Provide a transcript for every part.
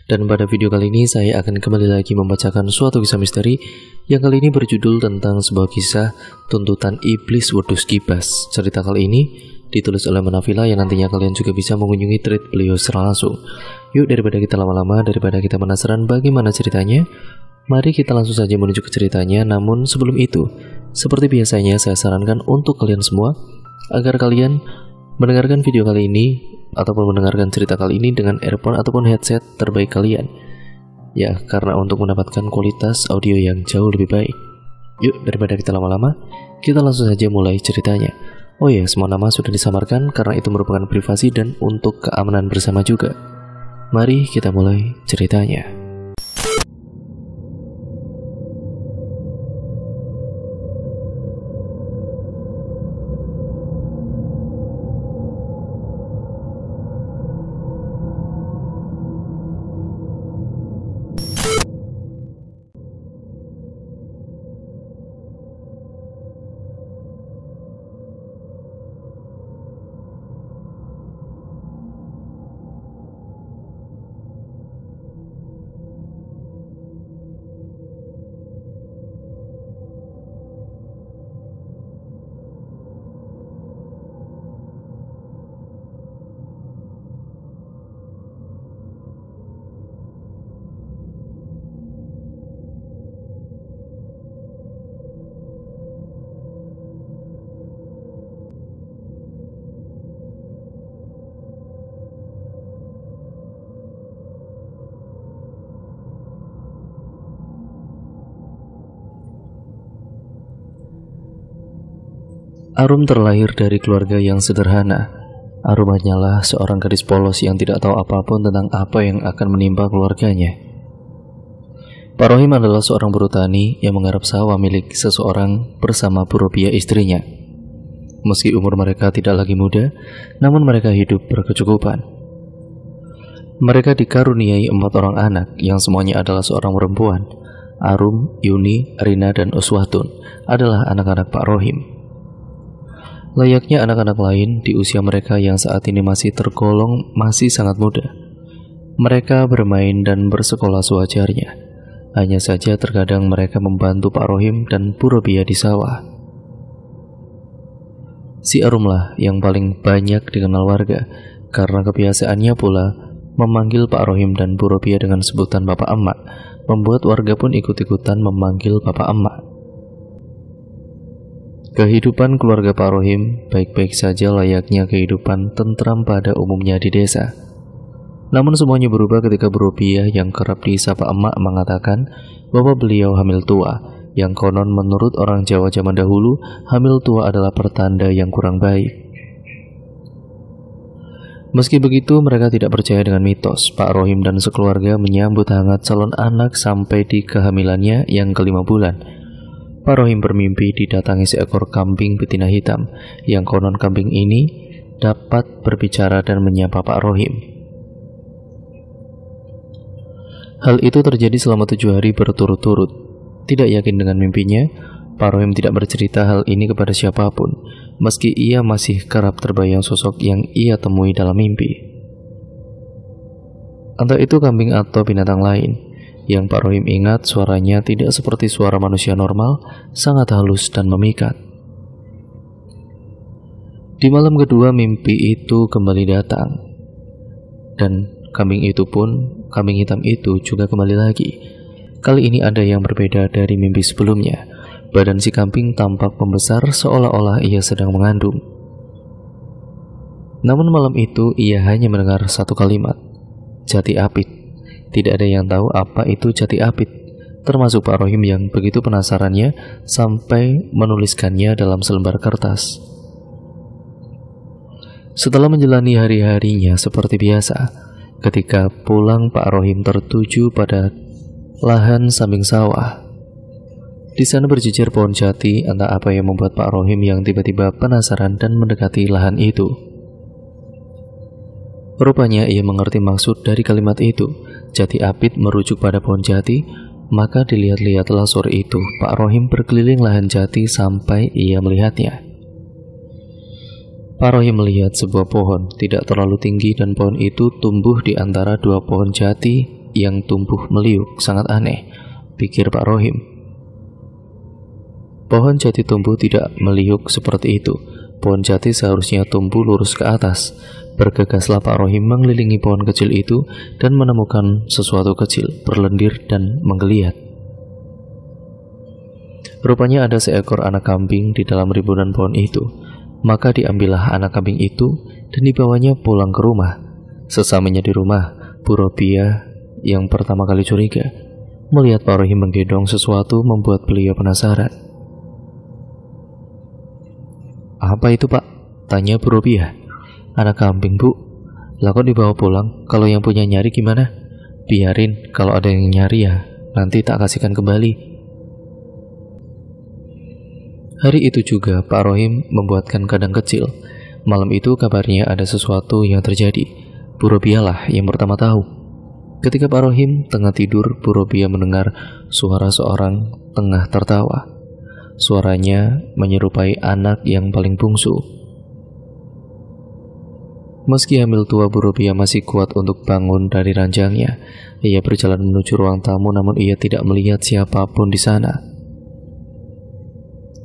Dan pada video kali ini saya akan kembali lagi membacakan suatu kisah misteri yang kali ini berjudul tentang sebuah kisah tuntutan iblis wedhus kibas. Cerita kali ini ditulis oleh Manafila yang nantinya kalian juga bisa mengunjungi thread beliau secara langsung. Yuk, daripada kita lama-lama, daripada kita penasaran bagaimana ceritanya, mari kita langsung saja menuju ke ceritanya. Namun sebelum itu, seperti biasanya saya sarankan untuk kalian semua agar kalian mendengarkan video kali ini ataupun mendengarkan cerita kali ini dengan earphone ataupun headset terbaik kalian. Ya, karena untuk mendapatkan kualitas audio yang jauh lebih baik. Yuk, daripada kita lama-lama, kita langsung saja mulai ceritanya. Oh ya, semua nama sudah disamarkan karena itu merupakan privasi dan untuk keamanan bersama juga. Mari kita mulai ceritanya. Arum terlahir dari keluarga yang sederhana. Arum hanyalah seorang gadis polos yang tidak tahu apapun tentang apa yang akan menimpa keluarganya. Pak Rohim adalah seorang buruh tani yang menggarap sawah milik seseorang bersama Bu Robiah istrinya. Meski umur mereka tidak lagi muda, namun mereka hidup berkecukupan. Mereka dikaruniai 4 orang anak yang semuanya adalah seorang perempuan. Arum, Yuni, Rina, dan Uswatun adalah anak-anak Pak Rohim. Layaknya anak-anak lain di usia mereka yang saat ini masih tergolong masih sangat muda. Mereka bermain dan bersekolah sewajarnya. Hanya saja terkadang mereka membantu Pak Rohim dan Bu Robiah di sawah. Si Arumlah yang paling banyak dikenal warga karena kebiasaannya pula memanggil Pak Rohim dan Bu Robiah dengan sebutan Bapak Emak, membuat warga pun ikut-ikutan memanggil Bapak Emak. Kehidupan keluarga Pak Rohim baik-baik saja layaknya kehidupan tentram pada umumnya di desa. Namun semuanya berubah ketika Bu Robiah yang kerap disapa Emak mengatakan bahwa beliau hamil tua, yang konon menurut orang Jawa zaman dahulu, hamil tua adalah pertanda yang kurang baik. Meski begitu, mereka tidak percaya dengan mitos. Pak Rohim dan sekeluarga menyambut hangat calon anak sampai di kehamilannya yang ke-5 bulan. Pak Rohim bermimpi didatangi seekor kambing betina hitam, yang konon kambing ini dapat berbicara dan menyapa Pak Rohim. Hal itu terjadi selama 7 hari berturut-turut. Tidak yakin dengan mimpinya, Pak Rohim tidak bercerita hal ini kepada siapapun, meski ia masih kerap terbayang sosok yang ia temui dalam mimpi. Entah itu kambing atau binatang lain. Yang Pak Rohim ingat, suaranya tidak seperti suara manusia normal, sangat halus dan memikat. Di malam kedua mimpi itu kembali datang. Dan kambing hitam itu juga kembali lagi. Kali ini ada yang berbeda dari mimpi sebelumnya. Badan si kambing tampak membesar seolah-olah ia sedang mengandung. Namun malam itu ia hanya mendengar satu kalimat, Jati Apit. Tidak ada yang tahu apa itu Jati Apit, termasuk Pak Rohim yang begitu penasarannya sampai menuliskannya dalam selembar kertas. Setelah menjalani hari-harinya seperti biasa, ketika pulang Pak Rohim tertuju pada lahan samping sawah. Di sana berjejer pohon jati, entah apa yang membuat Pak Rohim yang tiba-tiba penasaran dan mendekati lahan itu. Rupanya ia mengerti maksud dari kalimat itu. Jati Apit merujuk pada pohon jati, maka dilihat-lihatlah sore itu Pak Rohim berkeliling lahan jati sampai ia melihatnya. Pak Rohim melihat sebuah pohon tidak terlalu tinggi dan pohon itu tumbuh di antara 2 pohon jati yang tumbuh meliuk sangat aneh, pikir Pak Rohim. Pohon jati tumbuh tidak meliuk seperti itu. Pohon jati seharusnya tumbuh lurus ke atas. Bergegaslah Pak Rohim mengelilingi pohon kecil itu dan menemukan sesuatu kecil, berlendir dan menggeliat. Rupanya ada seekor anak kambing di dalam ribunan pohon itu. Maka diambillah anak kambing itu dan dibawanya pulang ke rumah. Sesamanya di rumah, Bu Robiah yang pertama kali curiga melihat Pak Rohim menggendong sesuatu membuat beliau penasaran. "Apa itu, Pak?" tanya Bu Robiah. "Anak kambing, Bu." "Lah kok dibawa pulang? Kalau yang punya nyari gimana?" "Biarin, kalau ada yang nyari ya nanti tak kasihkan kembali." Hari itu juga Pak Rohim membuatkan kandang kecil. Malam itu kabarnya ada sesuatu yang terjadi. Bu Robiah lah yang pertama tahu. Ketika Pak Rohim tengah tidur, Bu Robiah mendengar suara seorang tengah tertawa. Suaranya menyerupai anak yang paling bungsu. Meski hamil tua, Bu Robiah masih kuat untuk bangun dari ranjangnya. Ia berjalan menuju ruang tamu, namun ia tidak melihat siapapun di sana.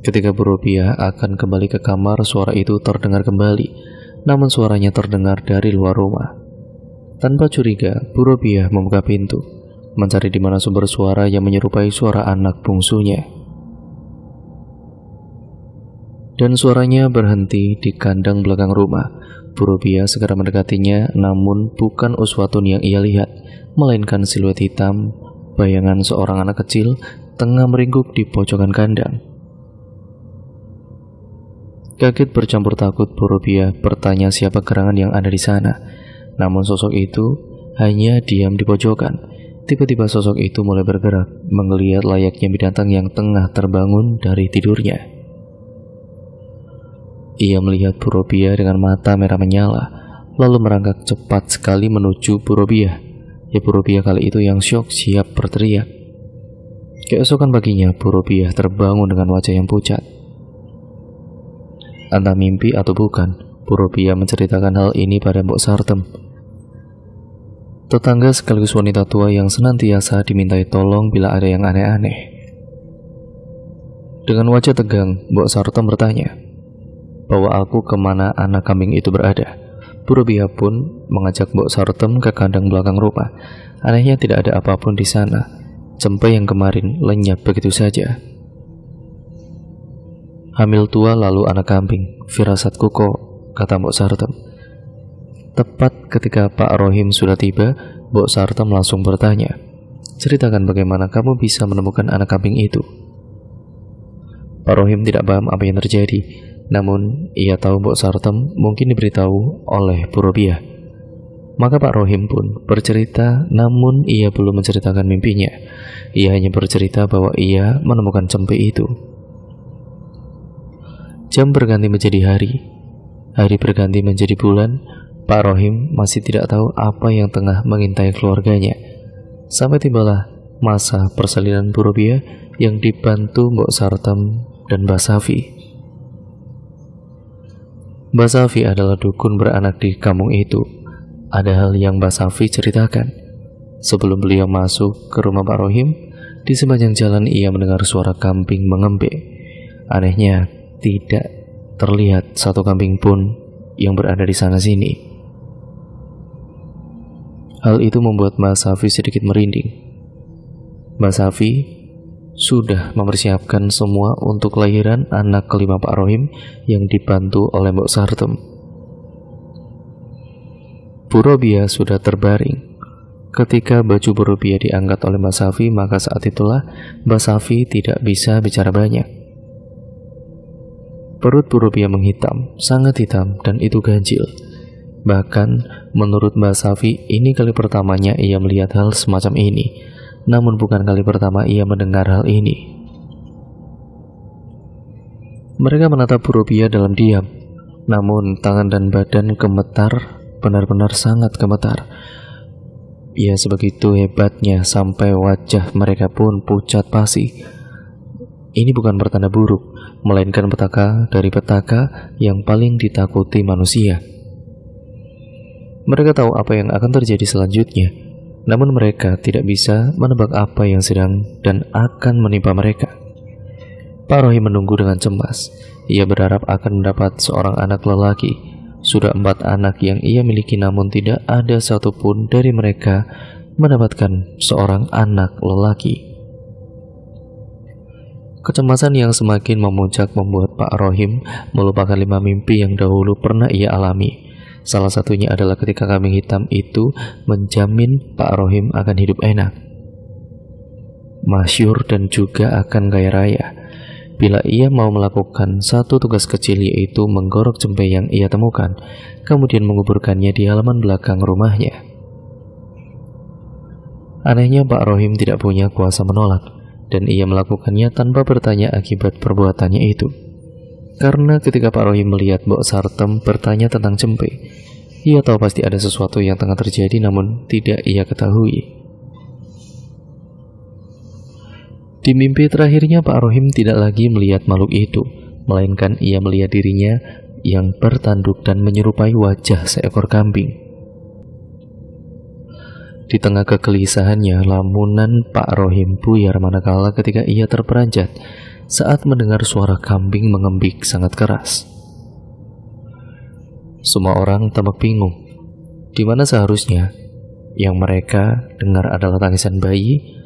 Ketika Bu Robiah akan kembali ke kamar, suara itu terdengar kembali, namun suaranya terdengar dari luar rumah. Tanpa curiga, Bu Robiah membuka pintu, mencari di mana sumber suara yang menyerupai suara anak bungsunya. Dan suaranya berhenti di kandang belakang rumah. Bu Robiah segera mendekatinya, namun bukan Uswatun yang ia lihat, melainkan siluet hitam, bayangan seorang anak kecil tengah meringkuk di pojokan kandang. Kaget bercampur takut, Bu Robiah bertanya siapa gerangan yang ada di sana. Namun sosok itu hanya diam di pojokan. Tiba-tiba sosok itu mulai bergerak, menggeliat layaknya binatang yang tengah terbangun dari tidurnya. Ia melihat Bu Robiah dengan mata merah menyala, lalu merangkak cepat sekali menuju Bu Robiah. Bu Robiah kali itu yang syok siap berteriak. Keesokan paginya, Bu Robiah terbangun dengan wajah yang pucat. Entah mimpi atau bukan, Bu Robiah menceritakan hal ini pada Mbok Sartem, tetangga sekaligus wanita tua yang senantiasa dimintai tolong bila ada yang aneh-aneh. Dengan wajah tegang, Mbok Sartem bertanya, "Bawa aku kemana anak kambing itu berada?" Bu Robiah pun mengajak Mbok Sartem ke kandang belakang rumah. Anehnya tidak ada apapun di sana. Cempe yang kemarin lenyap begitu saja. "Hamil tua lalu anak kambing, firasatku kok," kata Mbok Sartem. Tepat ketika Pak Rohim sudah tiba, Mbok Sartem langsung bertanya, "Ceritakan bagaimana kamu bisa menemukan anak kambing itu?" Pak Rohim tidak paham apa yang terjadi, namun ia tahu Mbok Sartem mungkin diberitahu oleh Bu Robiah. Maka Pak Rohim pun bercerita, namun ia belum menceritakan mimpinya. Ia hanya bercerita bahwa ia menemukan cempe itu. Jam berganti menjadi hari, hari berganti menjadi bulan. Pak Rohim masih tidak tahu apa yang tengah mengintai keluarganya. Sampai tibalah masa persalinan Bu Robiah yang dibantu Mbok Sartem dan Mbak Safi. Mbak Safi adalah dukun beranak di kampung itu. Ada hal yang Mbak Safi ceritakan. Sebelum beliau masuk ke rumah Pak Rohim, di sepanjang jalan ia mendengar suara kambing mengembek. Anehnya, tidak terlihat satu kambing pun yang berada di sana sini. Hal itu membuat Mbak Safi sedikit merinding. Mbak Safi sudah mempersiapkan semua untuk kelahiran anak kelima Pak Rohim yang dibantu oleh Mbok Sartem. Bu Robiah sudah terbaring. Ketika baju Bu Robiah diangkat oleh Mbak Safi, maka saat itulah Mbak Safi tidak bisa bicara banyak. Perut Bu Robiah menghitam, sangat hitam, dan itu ganjil. Bahkan menurut Mbak Safi, ini kali pertamanya ia melihat hal semacam ini. Namun bukan kali pertama ia mendengar hal ini. Mereka menatap Bu Robiah dalam diam. Namun tangan dan badan gemetar, benar-benar sangat gemetar. Ya, sebegitu hebatnya sampai wajah mereka pun pucat pasi. Ini bukan pertanda buruk, melainkan petaka dari petaka yang paling ditakuti manusia. Mereka tahu apa yang akan terjadi selanjutnya. Namun mereka tidak bisa menebak apa yang sedang dan akan menimpa mereka. Pak Rohim menunggu dengan cemas. Ia berharap akan mendapat seorang anak lelaki. Sudah 4 anak yang ia miliki, namun tidak ada satupun dari mereka mendapatkan seorang anak lelaki. Kecemasan yang semakin memuncak membuat Pak Rohim melupakan 5 mimpi yang dahulu pernah ia alami. Salah satunya adalah ketika kambing hitam itu menjamin Pak Rohim akan hidup enak, masyhur, dan juga akan kaya raya bila ia mau melakukan satu tugas kecil, yaitu menggorok cempe yang ia temukan, kemudian menguburkannya di halaman belakang rumahnya. Anehnya Pak Rohim tidak punya kuasa menolak, dan ia melakukannya tanpa bertanya akibat perbuatannya itu. Karena ketika Pak Rohim melihat Mbok Sartem bertanya tentang cempe, ia tahu pasti ada sesuatu yang tengah terjadi, namun tidak ia ketahui. Di mimpi terakhirnya Pak Rohim tidak lagi melihat makhluk itu, melainkan ia melihat dirinya yang bertanduk dan menyerupai wajah seekor kambing. Di tengah kegelisahannya, lamunan Pak Rohim buyar manakala ketika ia terperanjat saat mendengar suara kambing mengembik sangat keras. Semua orang tampak bingung, di mana seharusnya yang mereka dengar adalah tangisan bayi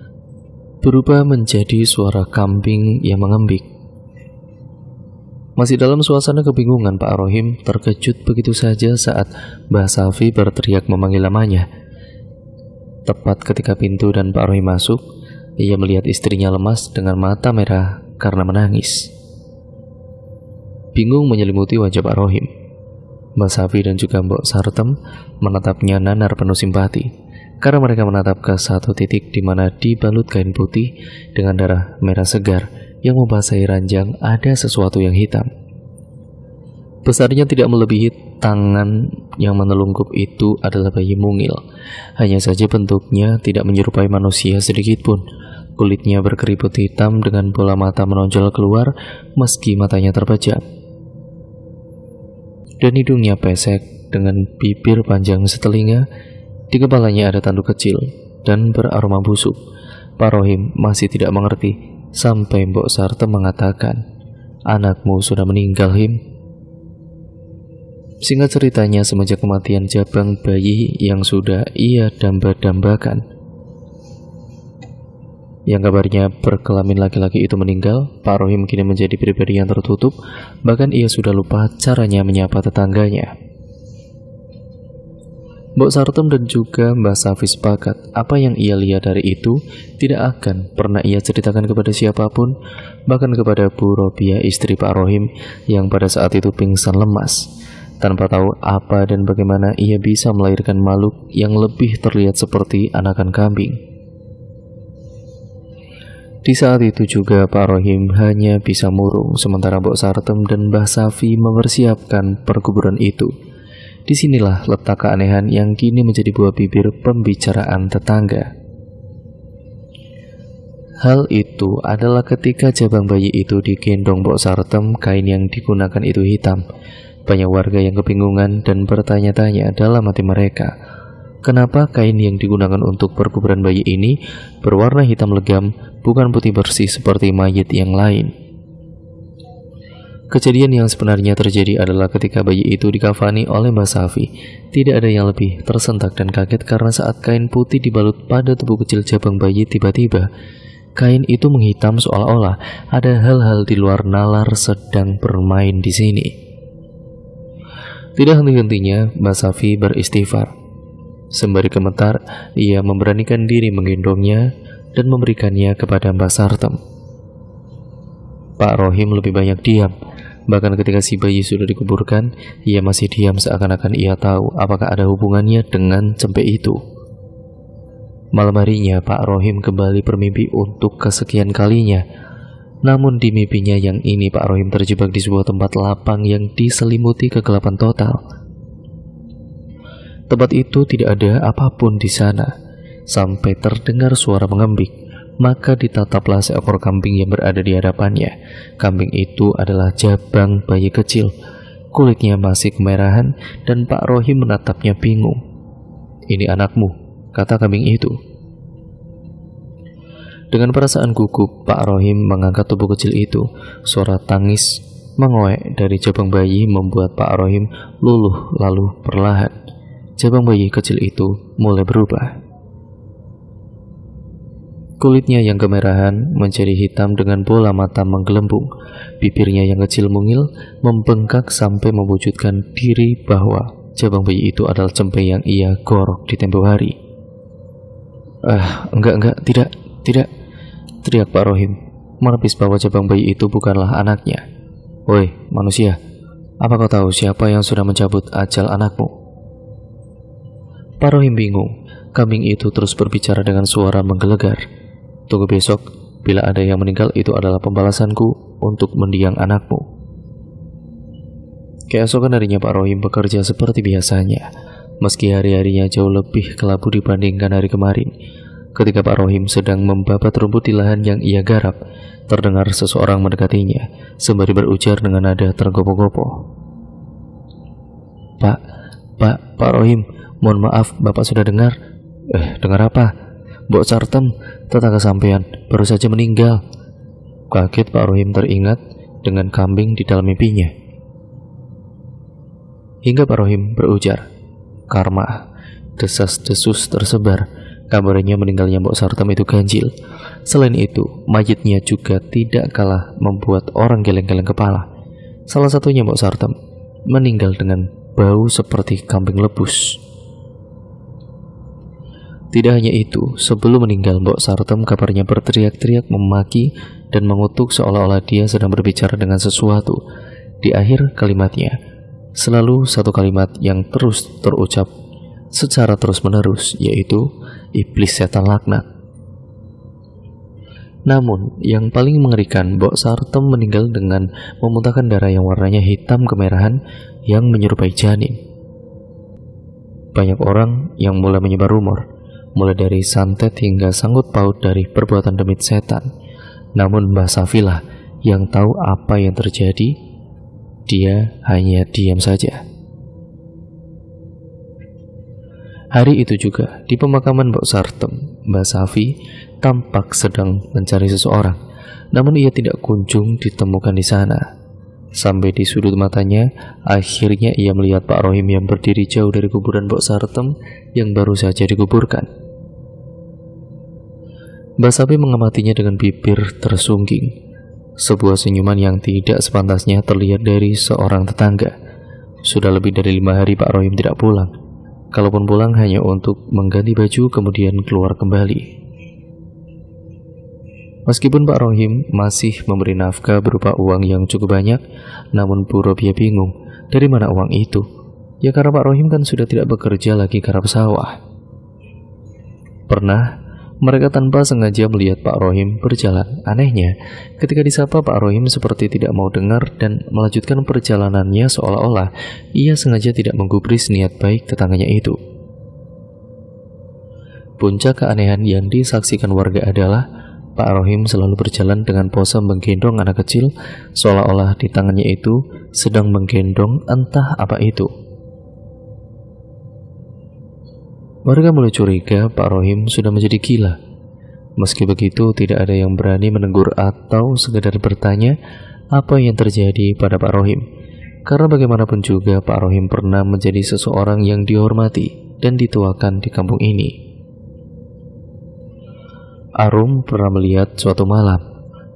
berubah menjadi suara kambing yang mengembik. Masih dalam suasana kebingungan, Pak Rohim terkejut begitu saja saat Mbah Safi berteriak memanggil namanya. Tepat ketika pintu dan Pak Rohim masuk, ia melihat istrinya lemas dengan mata merah karena menangis. Bingung menyelimuti wajah Pak Rohim. Mbah Safi dan juga Mbok Sartem menatapnya nanar penuh simpati, karena mereka menatap ke satu titik di mana dibalut kain putih dengan darah merah segar yang membasahi ranjang ada sesuatu yang hitam. Besarnya tidak melebihi tangan yang menelungkup itu adalah bayi mungil. Hanya saja bentuknya tidak menyerupai manusia sedikit pun. Kulitnya berkeriput hitam dengan bola mata menonjol keluar meski matanya terpejam. Dan hidungnya pesek dengan bibir panjang setelinga. Di kepalanya ada tanduk kecil dan beraroma busuk. Pak Rohim masih tidak mengerti sampai Mbok Sartem mengatakan, "Anakmu sudah meninggal, Him." Singkat ceritanya, semenjak kematian jabang bayi yang sudah ia damba-dambakan, yang kabarnya berkelamin laki-laki itu meninggal, Pak Rohim kini menjadi pribadi yang tertutup. Bahkan ia sudah lupa caranya menyapa tetangganya. Mbok Sartem dan juga Mbah Safi sepakat apa yang ia lihat dari itu tidak akan pernah ia ceritakan kepada siapapun, bahkan kepada Bu Robiah, istri Pak Rohim, yang pada saat itu pingsan lemas, tanpa tahu apa dan bagaimana ia bisa melahirkan makhluk yang lebih terlihat seperti anakan kambing. Di saat itu juga Pak Rohim hanya bisa murung, sementara Mbok Sartem dan Mbah Safi mempersiapkan perkuburan itu. Disinilah letak keanehan yang kini menjadi buah bibir pembicaraan tetangga. Hal itu adalah ketika jabang bayi itu digendong Mbok Sartem, kain yang digunakan itu hitam. Banyak warga yang kebingungan dan bertanya-tanya dalam hati mereka, kenapa kain yang digunakan untuk perkuburan bayi ini berwarna hitam legam, bukan putih bersih seperti mayit yang lain. Kejadian yang sebenarnya terjadi adalah ketika bayi itu dikafani oleh Mbah Safi. Tidak ada yang lebih tersentak dan kaget karena saat kain putih dibalut pada tubuh kecil jabang bayi, tiba-tiba kain itu menghitam seolah-olah ada hal-hal di luar nalar sedang bermain di sini. Tidak henti-hentinya Mbah Safi beristighfar. Sembari gemetar, ia memberanikan diri menggendongnya dan memberikannya kepada Mbah Sartem. Pak Rohim lebih banyak diam. Bahkan ketika si bayi sudah dikuburkan, ia masih diam seakan-akan ia tahu apakah ada hubungannya dengan cempe itu. Malam harinya Pak Rohim kembali bermimpi untuk kesekian kalinya. Namun di mimpinya yang ini Pak Rohim terjebak di sebuah tempat lapang yang diselimuti kegelapan total. Tempat itu tidak ada apapun di sana, sampai terdengar suara mengembik. Maka ditataplah seekor kambing yang berada di hadapannya. Kambing itu adalah jabang bayi kecil. Kulitnya masih kemerahan dan Pak Rohim menatapnya bingung. "Ini anakmu," kata kambing itu. Dengan perasaan gugup, Pak Rohim mengangkat tubuh kecil itu. Suara tangis mengoek dari jabang bayi membuat Pak Rohim luluh, lalu perlahan jabang bayi kecil itu mulai berubah. Kulitnya yang kemerahan menjadi hitam dengan bola mata menggelembung. Bibirnya yang kecil mungil membengkak sampai mewujudkan diri bahwa jabang bayi itu adalah cempe yang ia gorok di tempo hari. Enggak, tidak, teriak Pak Rohim, menepis bahwa jabang bayi itu bukanlah anaknya. Woi, manusia, apa kau tahu siapa yang sudah mencabut ajal anakmu? Pak Rohim bingung. Kambing itu terus berbicara dengan suara menggelegar. Tunggu besok, bila ada yang meninggal itu adalah pembalasanku untuk mendiang anakmu. Keesokan harinya Pak Rohim bekerja seperti biasanya, meski hari-harinya jauh lebih kelabu dibandingkan hari kemarin. Ketika Pak Rohim sedang membabat rumput di lahan yang ia garap, terdengar seseorang mendekatinya, sembari berujar dengan nada tergopoh-gopoh. Pak Rohim, mohon maaf, Bapak sudah dengar? Dengar apa? Mbok Sartem, tetangga sampean, baru saja meninggal. Kaget Pak Rohim teringat dengan kambing di dalam mimpinya. Hingga Pak Rohim berujar, karma. Desas-desus tersebar. Kabarnya meninggalnya Mbok Sartem itu ganjil. Selain itu, mayitnya juga tidak kalah membuat orang geleng-geleng kepala. Salah satunya Mbok Sartem meninggal dengan bau seperti kambing lebus. Tidak hanya itu, sebelum meninggal Mbok Sartem kabarnya berteriak-teriak memaki dan mengutuk seolah-olah dia sedang berbicara dengan sesuatu. Di akhir kalimatnya, selalu satu kalimat yang terus terucap secara terus-menerus, yaitu iblis setan laknat. Namun, yang paling mengerikan, Mbok Sartem meninggal dengan memuntahkan darah yang warnanya hitam kemerahan yang menyerupai janin. Banyak orang yang mulai menyebar rumor, mulai dari santet hingga sangkut paut dari perbuatan demit setan. Namun Mbah Safilah yang tahu apa yang terjadi. Dia hanya diam saja. Hari itu juga, di pemakaman Mbok Sartem, Mbah Safi tampak sedang mencari seseorang, namun ia tidak kunjung ditemukan di sana. Sampai di sudut matanya, akhirnya ia melihat Pak Rohim yang berdiri jauh dari kuburan Mbok Sartem yang baru saja dikuburkan. Mbah Safi mengamatinya dengan bibir tersungging. Sebuah senyuman yang tidak sepantasnya terlihat dari seorang tetangga. Sudah lebih dari 5 hari Pak Rohim tidak pulang. Kalaupun pulang hanya untuk mengganti baju kemudian keluar kembali. Meskipun Pak Rohim masih memberi nafkah berupa uang yang cukup banyak, namun Bu Robiah bingung dari mana uang itu. Ya karena Pak Rohim kan sudah tidak bekerja lagi garap sawah. Pernah mereka tanpa sengaja melihat Pak Rohim berjalan. Anehnya, ketika disapa Pak Rohim seperti tidak mau dengar dan melanjutkan perjalanannya seolah-olah ia sengaja tidak menggubris niat baik tetangganya itu. Puncak keanehan yang disaksikan warga adalah Pak Rohim selalu berjalan dengan pose menggendong anak kecil, seolah-olah di tangannya itu sedang menggendong entah apa itu. Warga mulai curiga Pak Rohim sudah menjadi gila. Meski begitu, tidak ada yang berani menegur atau sekedar bertanya apa yang terjadi pada Pak Rohim. Karena bagaimanapun juga Pak Rohim pernah menjadi seseorang yang dihormati dan dituakan di kampung ini. Arum pernah melihat suatu malam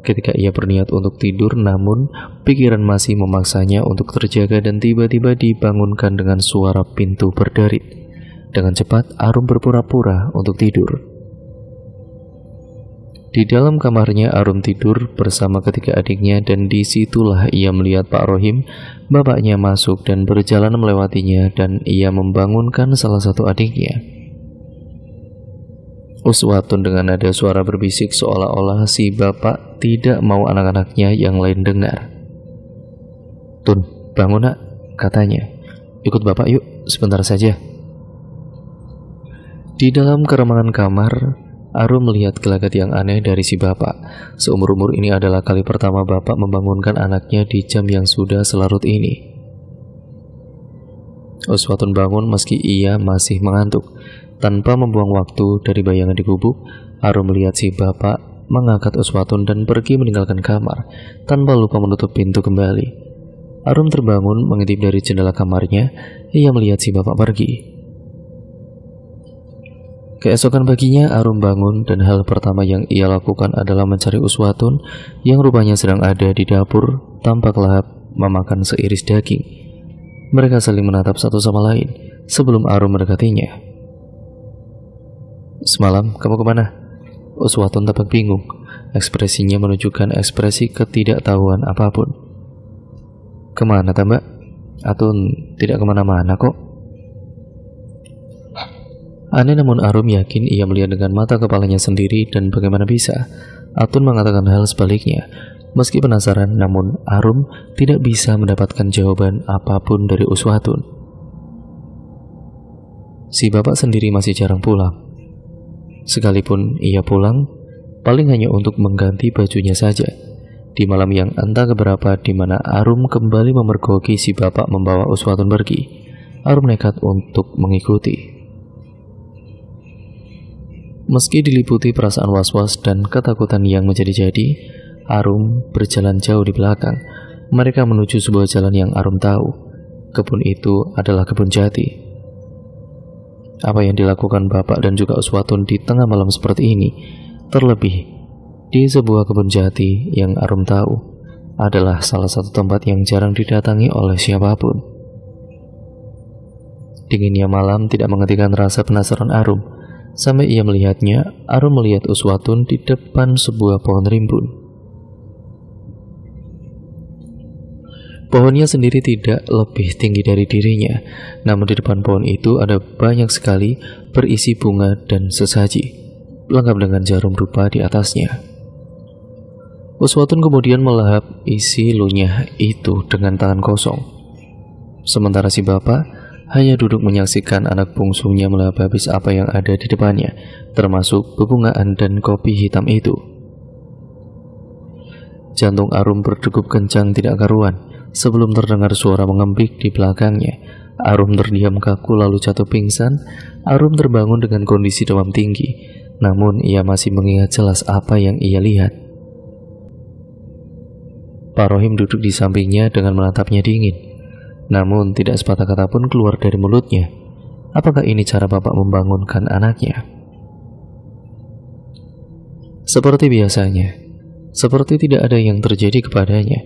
ketika ia berniat untuk tidur, namun pikiran masih memaksanya untuk terjaga dan tiba-tiba dibangunkan dengan suara pintu berderit. Dengan cepat, Arum berpura-pura untuk tidur. Di dalam kamarnya, Arum tidur bersama ketiga adiknya dan disitulah ia melihat Pak Rohim, bapaknya masuk dan berjalan melewatinya dan ia membangunkan salah satu adiknya. Uswatun dengan nada suara berbisik seolah-olah si bapak tidak mau anak-anaknya yang lain dengar. Tun, bangun nak, katanya. Ikut bapak yuk, sebentar saja. Di dalam keremangan kamar, Arum melihat gelagat yang aneh dari si bapak. Seumur-umur ini adalah kali pertama bapak membangunkan anaknya di jam yang sudah selarut ini. Uswatun bangun meski ia masih mengantuk. Tanpa membuang waktu dari bayangan di gubuk, Arum melihat si bapak mengangkat Uswatun dan pergi meninggalkan kamar tanpa lupa menutup pintu kembali. Arum terbangun mengintip dari jendela kamarnya. Ia melihat si bapak pergi. Keesokan paginya Arum bangun dan hal pertama yang ia lakukan adalah mencari Uswatun yang rupanya sedang ada di dapur tampak lahap memakan seiris daging. Mereka saling menatap satu sama lain sebelum Arum mendekatinya. "Semalam kamu kemana?" Uswatun tampak bingung. Ekspresinya menunjukkan ekspresi ketidaktahuan apapun. "Kemana tambak? Atun tidak kemana-mana kok." Aneh, namun Arum yakin ia melihat dengan mata kepalanya sendiri, dan bagaimana bisa Atun mengatakan hal sebaliknya. Meski penasaran, namun Arum tidak bisa mendapatkan jawaban apapun dari Uswatun. Si bapak sendiri masih jarang pulang. Sekalipun ia pulang, paling hanya untuk mengganti bajunya saja. Di malam yang entah keberapa, di mana Arum kembali memergoki si bapak membawa Uswatun pergi, Arum nekat untuk mengikuti. Meski diliputi perasaan was-was dan ketakutan yang menjadi-jadi, Arum berjalan jauh di belakang. Mereka menuju sebuah jalan yang Arum tahu. Kebun itu adalah kebun jati. Apa yang dilakukan bapak dan juga Uswatun di tengah malam seperti ini, terlebih di sebuah kebun jati yang Arum tahu, adalah salah satu tempat yang jarang didatangi oleh siapapun. Dinginnya malam tidak menghentikan rasa penasaran Arum. Sampai ia melihatnya, Arum melihat Uswatun di depan sebuah pohon rimbun. Pohonnya sendiri tidak lebih tinggi dari dirinya, namun di depan pohon itu ada banyak sekali berisi bunga dan sesaji, lengkap dengan jarum rupa di atasnya. Uswatun kemudian melahap isi lunyah itu dengan tangan kosong. Sementara si bapak hanya duduk menyaksikan anak bungsunya melahap habis apa yang ada di depannya, termasuk bebungaan dan kopi hitam itu. Jantung Arum berdegup kencang tidak karuan sebelum terdengar suara mengembik di belakangnya. Arum terdiam kaku lalu jatuh pingsan. Arum terbangun dengan kondisi demam tinggi, namun ia masih mengingat jelas apa yang ia lihat. Pak Rohim duduk di sampingnya dengan menatapnya dingin. Namun tidak sepatah kata pun keluar dari mulutnya. Apakah ini cara bapak membangunkan anaknya? Seperti biasanya, seperti tidak ada yang terjadi kepadanya.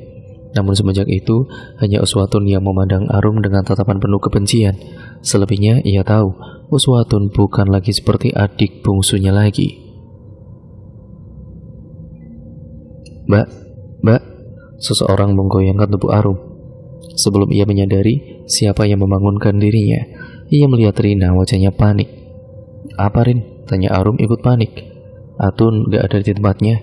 Namun semenjak itu, hanya Uswatun yang memandang Arum dengan tatapan penuh kebencian. Selebihnya ia tahu, Uswatun bukan lagi seperti adik bungsunya lagi. Mbak, seseorang menggoyangkan tubuh Arum. Sebelum ia menyadari siapa yang membangunkan dirinya, ia melihat Rina, wajahnya panik. "Apa, Rin?" tanya Arum ikut panik. "Atun gak ada di tempatnya."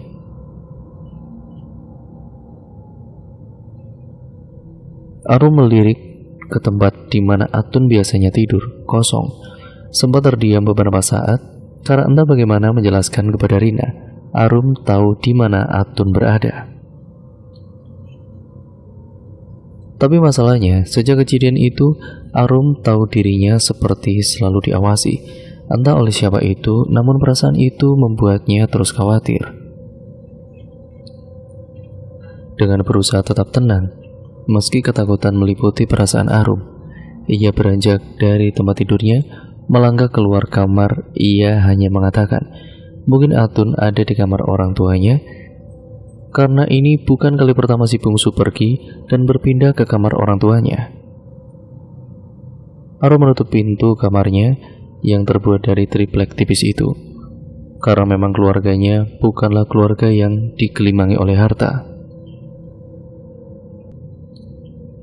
Arum melirik ke tempat di mana Atun biasanya tidur, kosong. Sempat terdiam beberapa saat, karena entah bagaimana menjelaskan kepada Rina. Arum tahu di mana Atun berada. Tapi masalahnya, sejak kejadian itu, Arum tahu dirinya seperti selalu diawasi. Entah oleh siapa itu, namun perasaan itu membuatnya terus khawatir. Dengan berusaha tetap tenang, meski ketakutan meliputi perasaan Arum, ia beranjak dari tempat tidurnya, melangkah keluar kamar. Ia hanya mengatakan, mungkin Atun ada di kamar orang tuanya, karena ini bukan kali pertama si bungsu pergi dan berpindah ke kamar orang tuanya. Arum menutup pintu kamarnya yang terbuat dari triplek tipis itu, karena memang keluarganya bukanlah keluarga yang digelimangi oleh harta.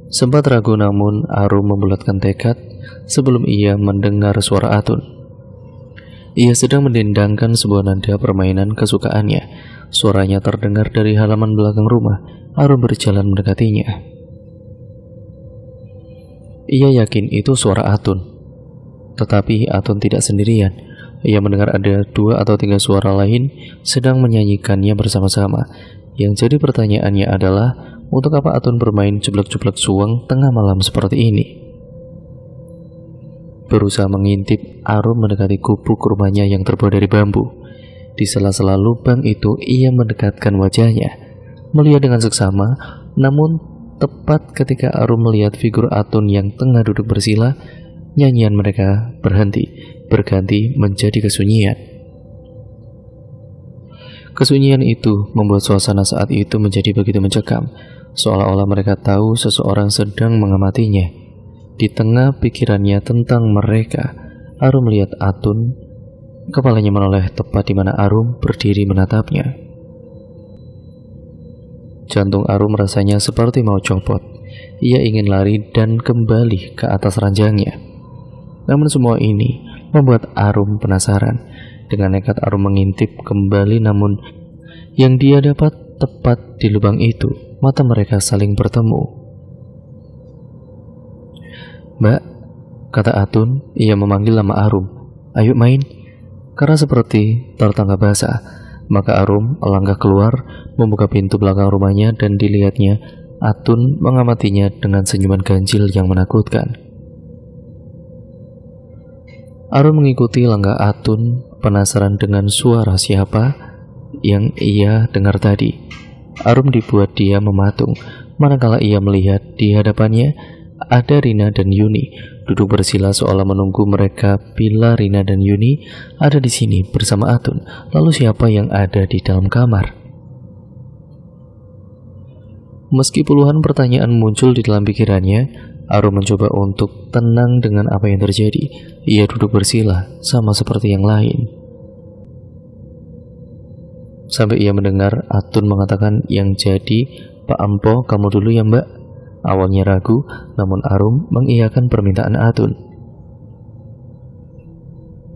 Sempat ragu, namun Arum membulatkan tekad sebelum ia mendengar suara Atun. Ia sedang mendendangkan sebuah nada permainan kesukaannya. Suaranya terdengar dari halaman belakang rumah. Arum berjalan mendekatinya. Ia yakin itu suara Atun. Tetapi Atun tidak sendirian. Ia mendengar ada 2 atau 3 suara lain sedang menyanyikannya bersama-sama. Yang jadi pertanyaannya adalah, untuk apa Atun bermain jeblak-jeblak suweng tengah malam seperti ini? berusaha mengintip Arum mendekati gubuk rumahnya yang terbuat dari bambu. Di sela-sela lubang itu ia mendekatkan wajahnya, melihat dengan seksama. Namun tepat ketika Arum melihat figur Atun yang tengah duduk bersila, nyanyian mereka berganti menjadi kesunyian. Kesunyian itu membuat suasana saat itu menjadi begitu mencekam, seolah-olah mereka tahu seseorang sedang mengamatinya. Di tengah pikirannya tentang mereka, Arum melihat Atun, kepalanya menoleh tepat di mana Arum berdiri menatapnya. Jantung Arum rasanya seperti mau copot. Ia ingin lari dan kembali ke atas ranjangnya. Namun semua ini membuat Arum penasaran. Dengan nekat Arum mengintip kembali, namun yang dia dapat tepat di lubang itu, mata mereka saling bertemu. "Mbak," kata Atun. Ia memanggil nama Arum. "Ayo main." Karena seperti tertangkap basah, maka Arum melangkah keluar, membuka pintu belakang rumahnya, dan dilihatnya Atun mengamatinya dengan senyuman ganjil yang menakutkan. Arum mengikuti langkah Atun, penasaran dengan suara siapa yang ia dengar tadi. Arum dibuat dia mematung, manakala ia melihat di hadapannya ada Rina dan Yuni, duduk bersila seolah menunggu mereka. Bila Rina dan Yuni ada di sini bersama Atun, lalu siapa yang ada di dalam kamar? Meski puluhan pertanyaan muncul di dalam pikirannya, Arum mencoba untuk tenang dengan apa yang terjadi. Ia duduk bersila, sama seperti yang lain. Sampai ia mendengar Atun mengatakan, "Yang jadi, Pak Ampo, kamu dulu ya Mbak." Awalnya ragu, namun Arum mengiyakan permintaan Atun.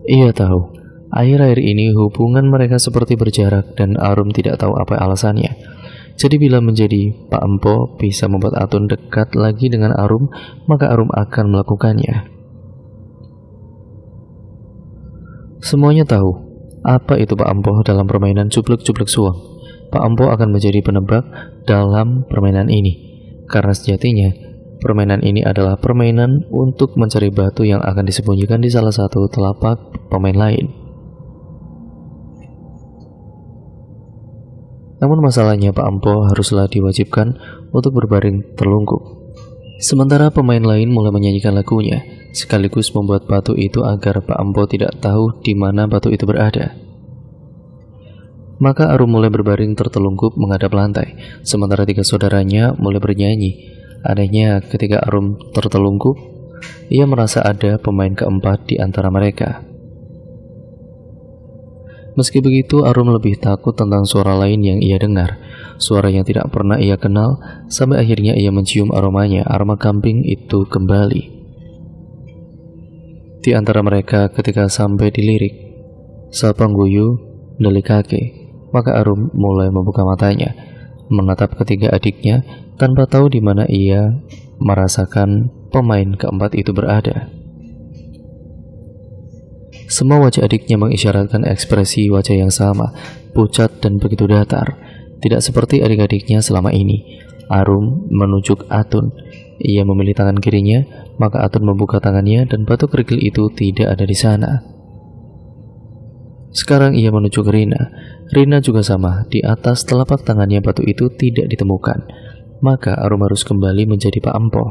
Ia tahu, akhir-akhir ini hubungan mereka seperti berjarak dan Arum tidak tahu apa alasannya. Jadi bila menjadi Pak Empo bisa membuat Atun dekat lagi dengan Arum, maka Arum akan melakukannya. Semuanya tahu apa itu Pak Empo dalam permainan cuplek-cuplek suang. Pak Empo akan menjadi penebak dalam permainan ini, karena sejatinya permainan ini adalah permainan untuk mencari batu yang akan disembunyikan di salah satu telapak pemain lain. Namun masalahnya Pak Ampo haruslah diwajibkan untuk berbaring terlungkup. Sementara pemain lain mulai menyanyikan lagunya, sekaligus membuat batu itu agar Pak Ampo tidak tahu di mana batu itu berada. Maka Arum mulai berbaring tertelungkup menghadap lantai, sementara tiga saudaranya mulai bernyanyi. Anehnya ketika Arum tertelungkup, ia merasa ada pemain keempat di antara mereka. Meski begitu, Arum lebih takut tentang suara lain yang ia dengar, suara yang tidak pernah ia kenal, sampai akhirnya ia mencium aromanya, aroma kambing itu kembali. Di antara mereka ketika sampai dilirik, Sapangguyu, Delikake, maka Arum mulai membuka matanya, menatap ketiga adiknya tanpa tahu di mana ia merasakan pemain keempat itu berada. Semua wajah adiknya mengisyaratkan ekspresi wajah yang sama, pucat dan begitu datar. Tidak seperti adik-adiknya selama ini. Arum menunjuk Atun. Ia memilih tangan kirinya, maka Atun membuka tangannya dan batu kerikil itu tidak ada di sana. Sekarang ia menunjuk Rina. Rina juga sama, di atas telapak tangannya batu itu tidak ditemukan. Maka Arum harus kembali menjadi Pak Empo.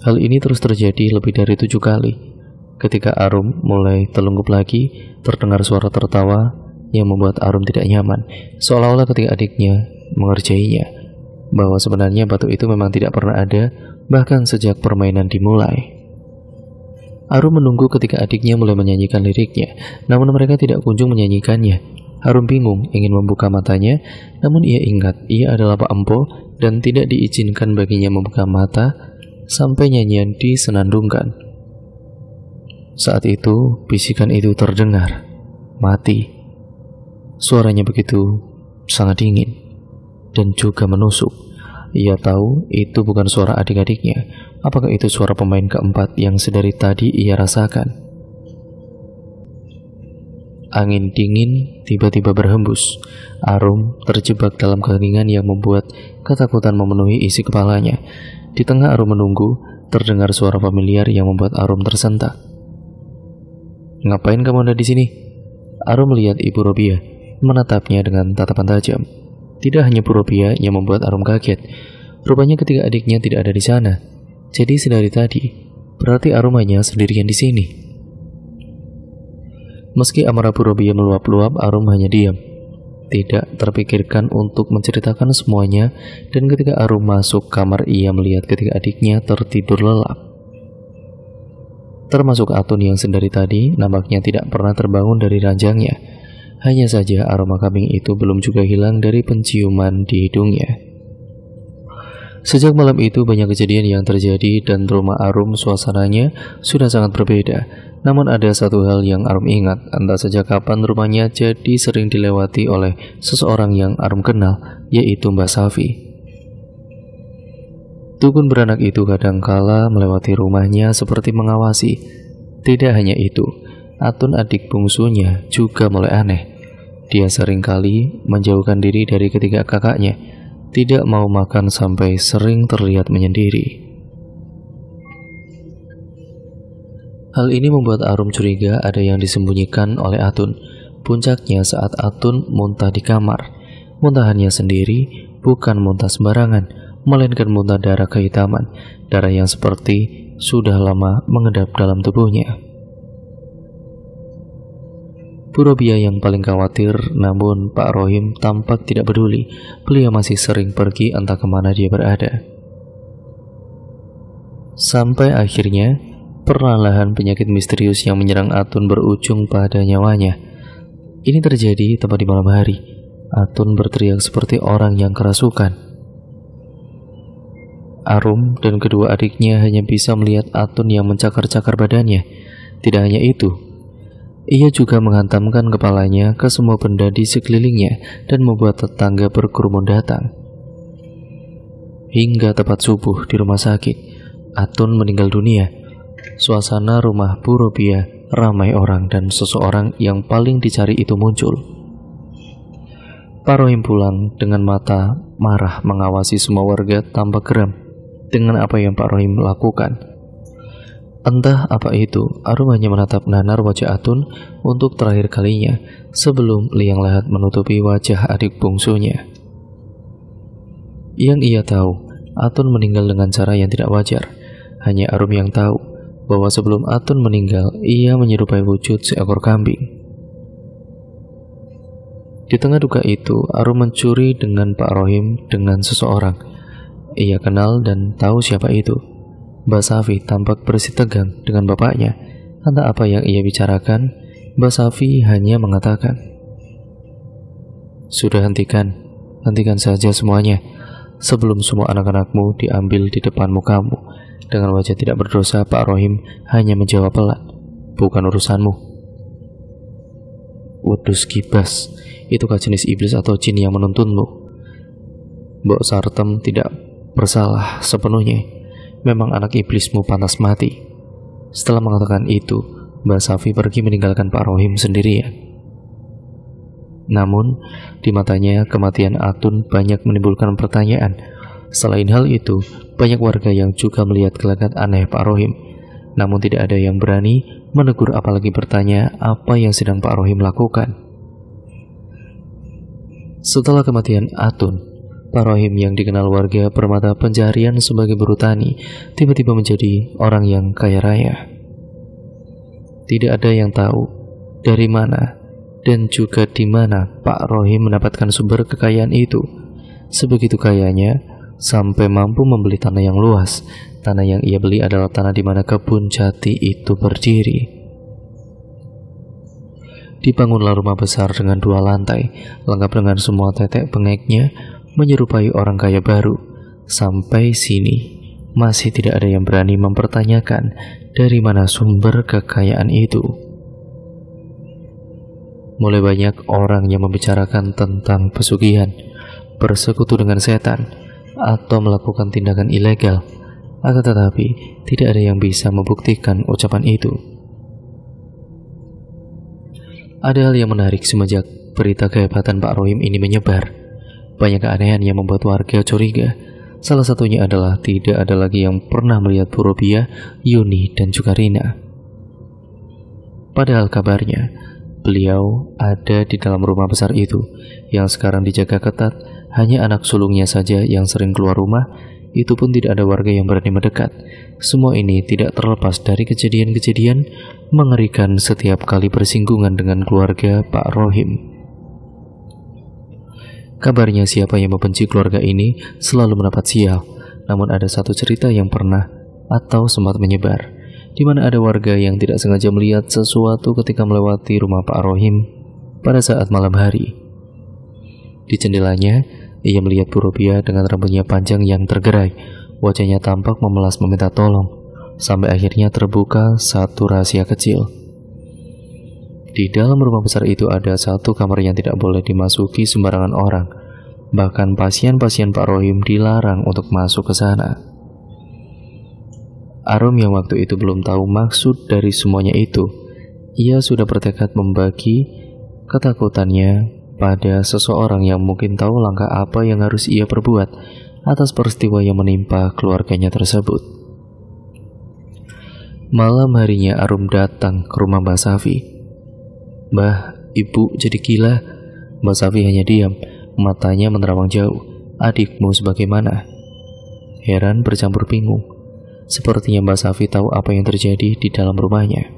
Hal ini terus terjadi lebih dari 7 kali. Ketika Arum mulai terlungkup lagi, terdengar suara tertawa yang membuat Arum tidak nyaman, seolah-olah ketika adiknya mengerjainya, bahwa sebenarnya batu itu memang tidak pernah ada, bahkan sejak permainan dimulai. Arum menunggu ketika adiknya mulai menyanyikan liriknya, namun mereka tidak kunjung menyanyikannya. Arum bingung ingin membuka matanya, namun ia ingat ia adalah Pak Empo dan tidak diizinkan baginya membuka mata sampai nyanyian disenandungkan. Saat itu, bisikan itu terdengar, "Mati." Suaranya begitu sangat dingin dan juga menusuk. Ia tahu itu bukan suara adik-adiknya. Apakah itu suara pemain keempat yang sedari tadi ia rasakan? Angin dingin tiba-tiba berhembus. Arum terjebak dalam keheningan yang membuat ketakutan memenuhi isi kepalanya. Di tengah Arum menunggu, terdengar suara familiar yang membuat Arum tersentak. "Ngapain kamu ada di sini?" Arum melihat Ibu Robiah, menatapnya dengan tatapan tajam. Tidak hanya Bu Robiah yang membuat Arum kaget, rupanya ketiga adiknya tidak ada di sana. Jadi sedari tadi, berarti Arum hanya sendirian di sini. Meski amarah Bu Robiah meluap-luap, Arum hanya diam. Tidak terpikirkan untuk menceritakan semuanya, dan ketika Arum masuk kamar, ia melihat ketiga adiknya tertidur lelap. Termasuk Atun yang sedari tadi nampaknya tidak pernah terbangun dari ranjangnya. Hanya saja aroma kambing itu belum juga hilang dari penciuman di hidungnya. Sejak malam itu banyak kejadian yang terjadi dan rumah Arum suasananya sudah sangat berbeda. Namun ada satu hal yang Arum ingat, entah sejak kapan rumahnya jadi sering dilewati oleh seseorang yang Arum kenal, yaitu Mbak Safi. Dukun beranak itu kadangkala melewati rumahnya seperti mengawasi. Tidak hanya itu, Atun adik bungsunya juga mulai aneh. Dia seringkali menjauhkan diri dari ketiga kakaknya, tidak mau makan sampai sering terlihat menyendiri. Hal ini membuat Arum curiga ada yang disembunyikan oleh Atun. Puncaknya saat Atun muntah di kamar. Muntahannya sendiri bukan muntah sembarangan, melainkan muntah darah kehitaman, darah yang seperti sudah lama mengendap dalam tubuhnya. Bu Robiah yang paling khawatir, namun Pak Rohim tampak tidak peduli. Beliau masih sering pergi entah kemana dia berada. Sampai akhirnya perlahan penyakit misterius yang menyerang Atun berujung pada nyawanya. Ini terjadi tepat di malam hari. Atun berteriak seperti orang yang kerasukan. Arum dan kedua adiknya hanya bisa melihat Atun yang mencakar-cakar badannya. Tidak hanya itu, ia juga menghantamkan kepalanya ke semua benda di sekelilingnya dan membuat tetangga berkerumun datang. Hingga tepat subuh di rumah sakit, Atun meninggal dunia. Suasana rumah Bu Robiah ramai orang dan seseorang yang paling dicari itu muncul. Pak Rohim pulang dengan mata marah mengawasi semua warga tanpa geram dengan apa yang Pak Rohim lakukan. Entah apa itu, Arum hanya menatap nanar wajah Atun untuk terakhir kalinya sebelum liang lahat menutupi wajah adik bungsunya. Yang ia tahu, Atun meninggal dengan cara yang tidak wajar. Hanya Arum yang tahu bahwa sebelum Atun meninggal, ia menyerupai wujud seekor kambing. Di tengah duka itu, Arum mencuri dengan Pak Rohim dengan seseorang. Ia kenal dan tahu siapa itu. Mbak Safi tampak bersih tegang dengan bapaknya. Entah apa yang ia bicarakan, Mbak Safi hanya mengatakan, "Sudah hentikan saja semuanya, sebelum semua anak-anakmu diambil di depan mukamu." Dengan wajah tidak berdosa, Pak Rohim hanya menjawab pelan, "Bukan urusanmu." Wedus kibas, itukah jenis iblis atau jin yang menuntunmu? Mbok Sartem tidak bersalah sepenuhnya. Memang anak iblismu pantas mati. Setelah mengatakan itu, Mbak Safi pergi meninggalkan Pak Rohim sendirian. Namun, di matanya kematian Atun banyak menimbulkan pertanyaan. Selain hal itu, banyak warga yang juga melihat gelagat aneh Pak Rohim. Namun tidak ada yang berani menegur apalagi bertanya apa yang sedang Pak Rohim lakukan. Setelah kematian Atun, Pak Rohim yang dikenal warga bermata pencaharian sebagai buruh tani tiba-tiba menjadi orang yang kaya raya. Tidak ada yang tahu dari mana dan juga di mana Pak Rohim mendapatkan sumber kekayaan itu. Sebegitu kayanya sampai mampu membeli tanah yang luas. Tanah yang ia beli adalah tanah di mana kebun jati itu berdiri. Dibangunlah rumah besar dengan 2 lantai, lengkap dengan semua tetek bengeknya, menyerupai orang kaya baru. Sampai sini masih tidak ada yang berani mempertanyakan dari mana sumber kekayaan itu. Mulai banyak orang yang membicarakan tentang pesugihan, bersekutu dengan setan, atau melakukan tindakan ilegal. Akan tetapi, tidak ada yang bisa membuktikan ucapan itu. Ada hal yang menarik semenjak berita kehebatan Pak Rohim ini menyebar. Banyak keanehan yang membuat warga curiga. Salah satunya adalah tidak ada lagi yang pernah melihat Bu Robiah, Yuni, dan juga Rina. Padahal kabarnya, beliau ada di dalam rumah besar itu, yang sekarang dijaga ketat. Hanya anak sulungnya saja yang sering keluar rumah, itu pun tidak ada warga yang berani mendekat. Semua ini tidak terlepas dari kejadian-kejadian mengerikan setiap kali bersinggungan dengan keluarga Pak Rohim. Kabarnya siapa yang membenci keluarga ini selalu mendapat sial. Namun ada satu cerita yang pernah atau sempat menyebar, di mana ada warga yang tidak sengaja melihat sesuatu ketika melewati rumah Pak Rohim pada saat malam hari. Di jendelanya, ia melihat Bu Robiah dengan rambutnya panjang yang tergerai. Wajahnya tampak memelas meminta tolong, sampai akhirnya terbuka satu rahasia kecil. Di dalam rumah besar itu ada satu kamar yang tidak boleh dimasuki sembarangan orang. Bahkan pasien-pasien Pak Rohim dilarang untuk masuk ke sana. Arum yang waktu itu belum tahu maksud dari semuanya itu, ia sudah bertekad membagi ketakutannya pada seseorang yang mungkin tahu langkah apa yang harus ia perbuat atas peristiwa yang menimpa keluarganya tersebut. Malam harinya Arum datang ke rumah Mbak Safi. "Mbah, Ibu jadi gila." Mbak Safi hanya diam, matanya menerawang jauh. "Adikmu sebagaimana?" Heran bercampur bingung. Sepertinya Mbak Safi tahu apa yang terjadi di dalam rumahnya.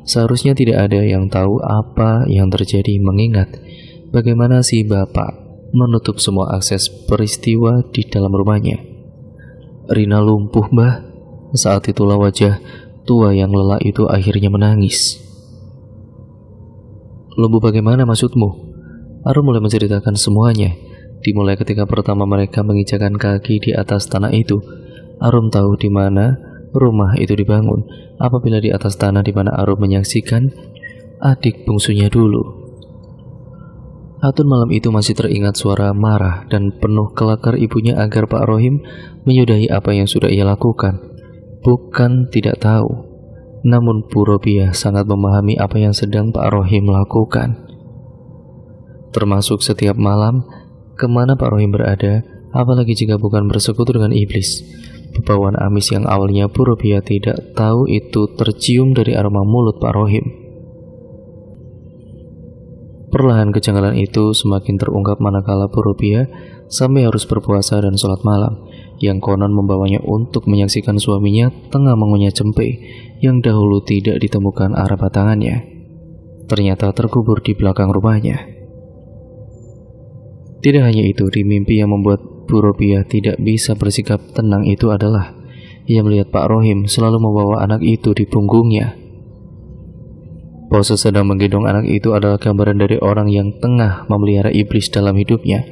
Seharusnya tidak ada yang tahu apa yang terjadi, mengingat bagaimana si bapak menutup semua akses peristiwa di dalam rumahnya. "Rina lumpuh, Mbah." Saat itulah wajah tua yang lelah itu akhirnya menangis. "Lumpuh bagaimana maksudmu?" Arum mulai menceritakan semuanya. Dimulai ketika pertama mereka menginjakan kaki di atas tanah itu. Arum tahu di mana rumah itu dibangun apabila di atas tanah di mana Arum menyaksikan adik bungsunya dulu. Hatun malam itu masih teringat suara marah dan penuh kelakar ibunya agar Pak Rohim menyudahi apa yang sudah ia lakukan. Bukan tidak tahu, namun Bu Robiah sangat memahami apa yang sedang Pak Rohim lakukan. Termasuk setiap malam, kemana Pak Rohim berada, apalagi jika bukan bersekutu dengan iblis. Bebauan amis yang awalnya Bu Robiah tidak tahu itu tercium dari aroma mulut Pak Rohim. Perlahan kejanggalan itu semakin terungkap manakala Bu Robiah sampai harus berpuasa dan sholat malam, yang konon membawanya untuk menyaksikan suaminya tengah mengunyah cempe yang dahulu tidak ditemukan arah batangannya. Ternyata terkubur di belakang rumahnya. Tidak hanya itu, di mimpi yang membuat Bu Robiah tidak bisa bersikap tenang itu adalah ia melihat Pak Rohim selalu membawa anak itu di punggungnya. Pose sedang menggendong anak itu adalah gambaran dari orang yang tengah memelihara iblis dalam hidupnya.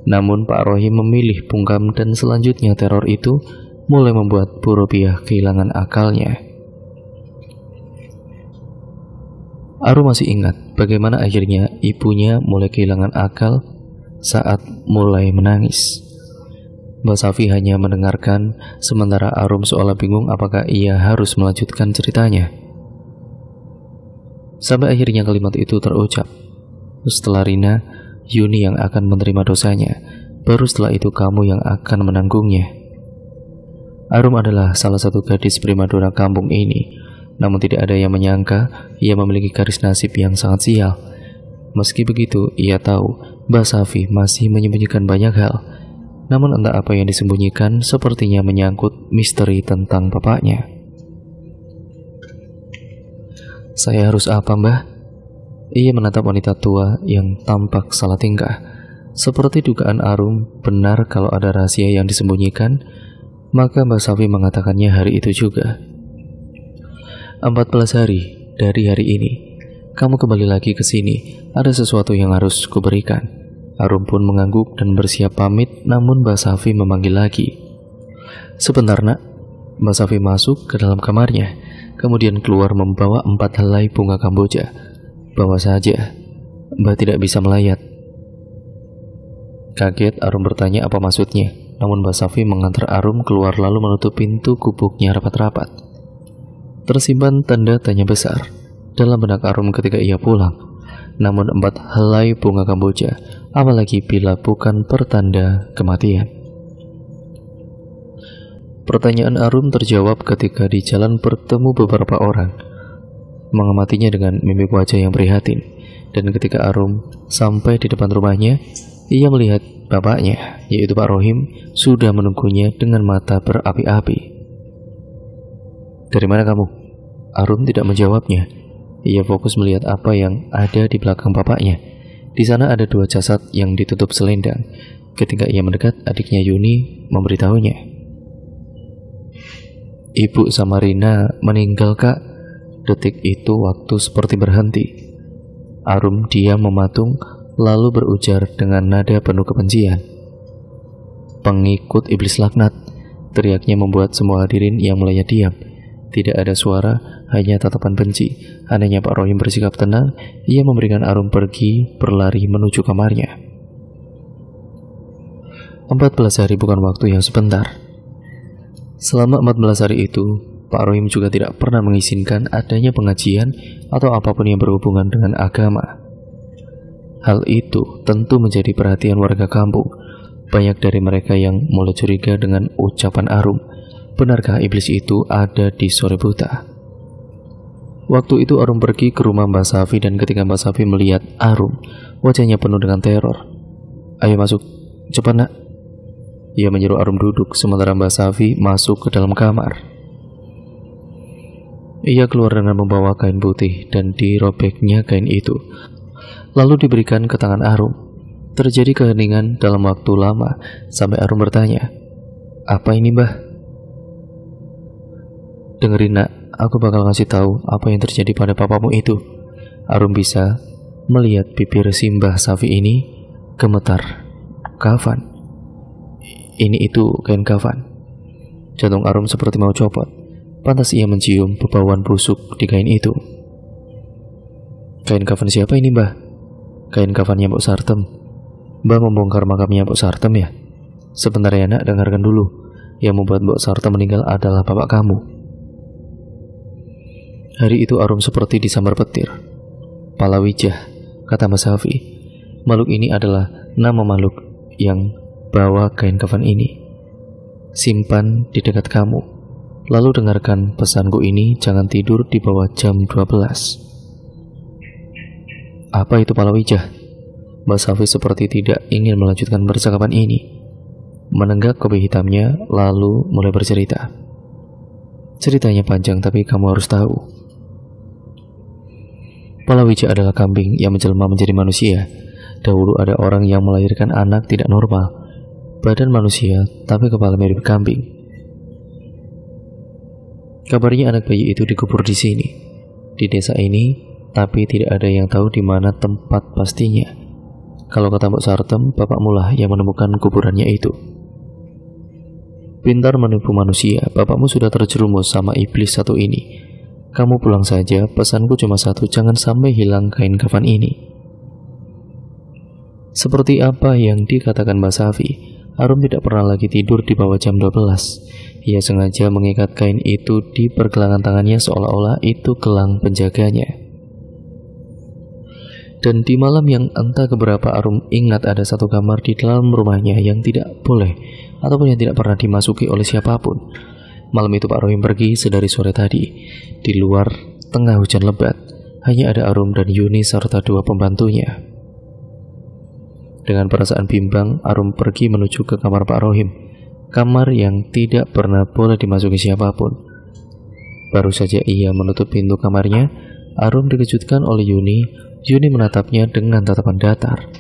Namun Pak Rohim memilih bungkam dan selanjutnya teror itu mulai membuat Bu Robiah kehilangan akalnya. Arum masih ingat bagaimana akhirnya ibunya mulai kehilangan akal saat mulai menangis. Mbak Safi hanya mendengarkan, sementara Arum seolah bingung apakah ia harus melanjutkan ceritanya. Sampai akhirnya kalimat itu terucap. "Setelah Rina, Yuni yang akan menerima dosanya, baru setelah itu kamu yang akan menanggungnya." Arum adalah salah satu gadis primadona kampung ini, namun tidak ada yang menyangka ia memiliki garis nasib yang sangat sial. Meski begitu, ia tahu Mbak Safi masih menyembunyikan banyak hal. Namun entah apa yang disembunyikan sepertinya menyangkut misteri tentang bapaknya. "Saya harus apa, Mbah?" Ia menatap wanita tua yang tampak salah tingkah. Seperti dugaan Arum benar kalau ada rahasia yang disembunyikan, maka Mbak Safi mengatakannya hari itu juga. 14 hari dari hari ini, kamu kembali lagi ke sini. Ada sesuatu yang harus kuberikan." Arum pun mengangguk dan bersiap pamit, namun Mbak Safi memanggil lagi. "Sebentar, Nak." Mbak Safi masuk ke dalam kamarnya, kemudian keluar membawa 4 helai bunga kamboja. "Bawa saja, Mbak tidak bisa melayat." Kaget, Arum bertanya apa maksudnya, namun Mbak Safi mengantar Arum keluar lalu menutup pintu gubuknya rapat-rapat. Tersimpan tanda tanya besar dalam benak Arum ketika ia pulang. Namun 4 helai bunga kamboja, apalagi bila bukan pertanda kematian. Pertanyaan Arum terjawab ketika di jalan bertemu beberapa orang, mengamatinya dengan mimik wajah yang prihatin. Dan ketika Arum sampai di depan rumahnya, ia melihat bapaknya, yaitu Pak Rohim, sudah menunggunya dengan mata berapi-api. "Dari mana kamu?" Arum tidak menjawabnya. Ia fokus melihat apa yang ada di belakang bapaknya. Di sana ada 2 jasad yang ditutup selendang. Ketika ia mendekat, adiknya Yuni memberitahunya, "Ibu Samarina meninggal, Kak." Detik itu waktu seperti berhenti. Arum diam mematung, lalu berujar dengan nada penuh kebencian, "Pengikut iblis laknat!" Teriaknya membuat semua hadirin yang melayat diam. Tidak ada suara, hanya tatapan benci. Anehnya Pak Rohim bersikap tenang. Ia memberikan Arum pergi berlari menuju kamarnya. 14 hari bukan waktu yang sebentar. Selama 14 hari itu, Pak Rohim juga tidak pernah mengizinkan adanya pengajian atau apapun yang berhubungan dengan agama. Hal itu tentu menjadi perhatian warga kampung. Banyak dari mereka yang mulai curiga dengan ucapan Arum. Benarkah iblis itu ada di sore buta? Waktu itu Arum pergi ke rumah Mbak Safi, dan ketika Mbak Safi melihat Arum, wajahnya penuh dengan teror. "Ayo masuk, cepat nak." Ia menyuruh Arum duduk, sementara Mbak Safi masuk ke dalam kamar. Ia keluar dengan membawa kain putih, dan dirobeknya kain itu, lalu diberikan ke tangan Arum. Terjadi keheningan dalam waktu lama, sampai Arum bertanya, "Apa ini, Mbah?" "Dengerin nak, aku bakal ngasih tahu apa yang terjadi pada papamu itu." Arum bisa melihat bibir si Mbah Safi ini gemetar. "Kafan? Ini itu kain kafan." Jantung Arum seperti mau copot. Pantas ia mencium bebauan busuk di kain itu. "Kain kafan siapa ini, Mbah?" "Kain kafannya Mbok Sartem. Mbah membongkar makamnya Mbok Sartem ya?" "Sebentar ya nak, dengarkan dulu. Yang membuat Mbok Sartem meninggal adalah bapak kamu." Hari itu Arum seperti disambar petir. "Palawijah," kata Mas Safi. "Makhluk ini adalah nama makhluk yang bawa kain kafan ini. Simpan di dekat kamu. Lalu dengarkan pesanku ini, jangan tidur di bawah jam 12. "Apa itu Palawijah?" Mas Safi seperti tidak ingin melanjutkan percakapan ini. Menenggak kopi hitamnya, lalu mulai bercerita. "Ceritanya panjang, tapi kamu harus tahu. Palawijah adalah kambing yang menjelma menjadi manusia. Dahulu ada orang yang melahirkan anak tidak normal. Badan manusia, tapi kepala mirip kambing. Kabarnya anak bayi itu dikubur di sini, di desa ini, tapi tidak ada yang tahu di mana tempat pastinya. Kalau kata Mbok Sartem, bapakmu lah yang menemukan kuburannya itu. Pintar menipu manusia, bapakmu sudah terjerumus sama iblis satu ini. Kamu pulang saja, pesanku cuma satu, jangan sampai hilang kain kafan ini." Seperti apa yang dikatakan Mbak Safi, Arum tidak pernah lagi tidur di bawah jam 12. Ia sengaja mengikat kain itu di pergelangan tangannya seolah-olah itu gelang penjaganya. Dan di malam yang entah keberapa, Arum ingat ada satu kamar di dalam rumahnya yang tidak boleh ataupun yang tidak pernah dimasuki oleh siapapun. Malam itu Pak Rohim pergi sedari sore tadi. Di luar tengah hujan lebat, hanya ada Arum dan Yuni serta 2 pembantunya. Dengan perasaan bimbang, Arum pergi menuju ke kamar Pak Rohim, kamar yang tidak pernah boleh dimasuki siapapun. Baru saja ia menutup pintu kamarnya, Arum dikejutkan oleh Yuni. Yuni menatapnya dengan tatapan datar.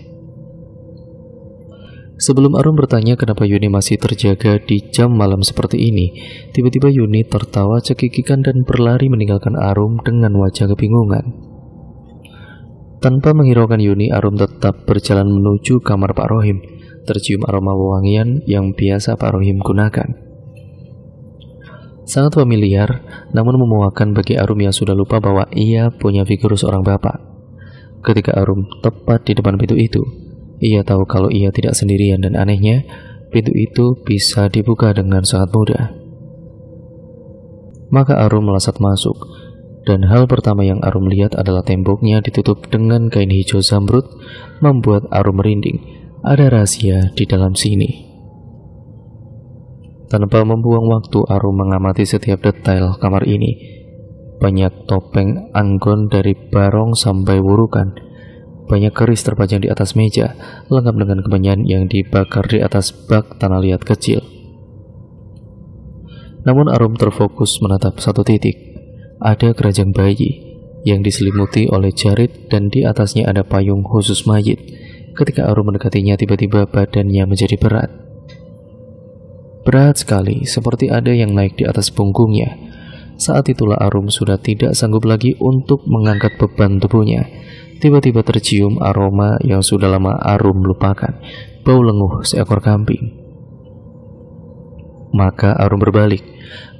Sebelum Arum bertanya kenapa Yuni masih terjaga di jam malam seperti ini, tiba-tiba Yuni tertawa cekikikan dan berlari meninggalkan Arum dengan wajah kebingungan. Tanpa menghiraukan Yuni, Arum tetap berjalan menuju kamar Pak Rohim. Tercium aroma wewangian yang biasa Pak Rohim gunakan. Sangat familiar, namun memuakkan bagi Arum yang sudah lupa bahwa ia punya figur seorang bapak. Ketika Arum tepat di depan pintu itu, ia tahu kalau ia tidak sendirian, dan anehnya, pintu itu bisa dibuka dengan sangat mudah. Maka Arum melesat masuk, dan hal pertama yang Arum lihat adalah temboknya ditutup dengan kain hijau zamrud, membuat Arum merinding. Ada rahasia di dalam sini. Tanpa membuang waktu, Arum mengamati setiap detail kamar ini. Banyak topeng anggon dari barong sampai wurukan. Banyak keris terpajang di atas meja, lengkap dengan kemenyan yang dibakar di atas bak tanah liat kecil. Namun Arum terfokus menatap satu titik. Ada keranjang bayi yang diselimuti oleh jarit dan di atasnya ada payung khusus mayit. Ketika Arum mendekatinya, tiba-tiba badannya menjadi berat. Berat sekali, seperti ada yang naik di atas punggungnya. Saat itulah Arum sudah tidak sanggup lagi untuk mengangkat beban tubuhnya. Tiba-tiba tercium aroma yang sudah lama Arum lupakan, bau lenguh seekor kambing. Maka Arum berbalik,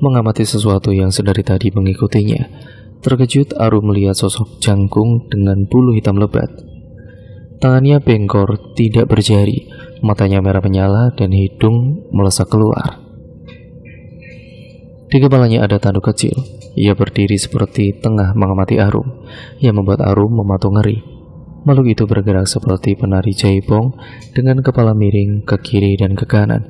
mengamati sesuatu yang sedari tadi mengikutinya. Terkejut, Arum melihat sosok jangkung dengan bulu hitam lebat. Tangannya bengkor, tidak berjari, matanya merah menyala dan hidung melesak keluar. Di kepalanya ada tanduk kecil. Ia berdiri seperti tengah mengamati Arum, yang membuat Arum mematung ngeri. Makhluk itu bergerak seperti penari jaipong dengan kepala miring ke kiri dan ke kanan.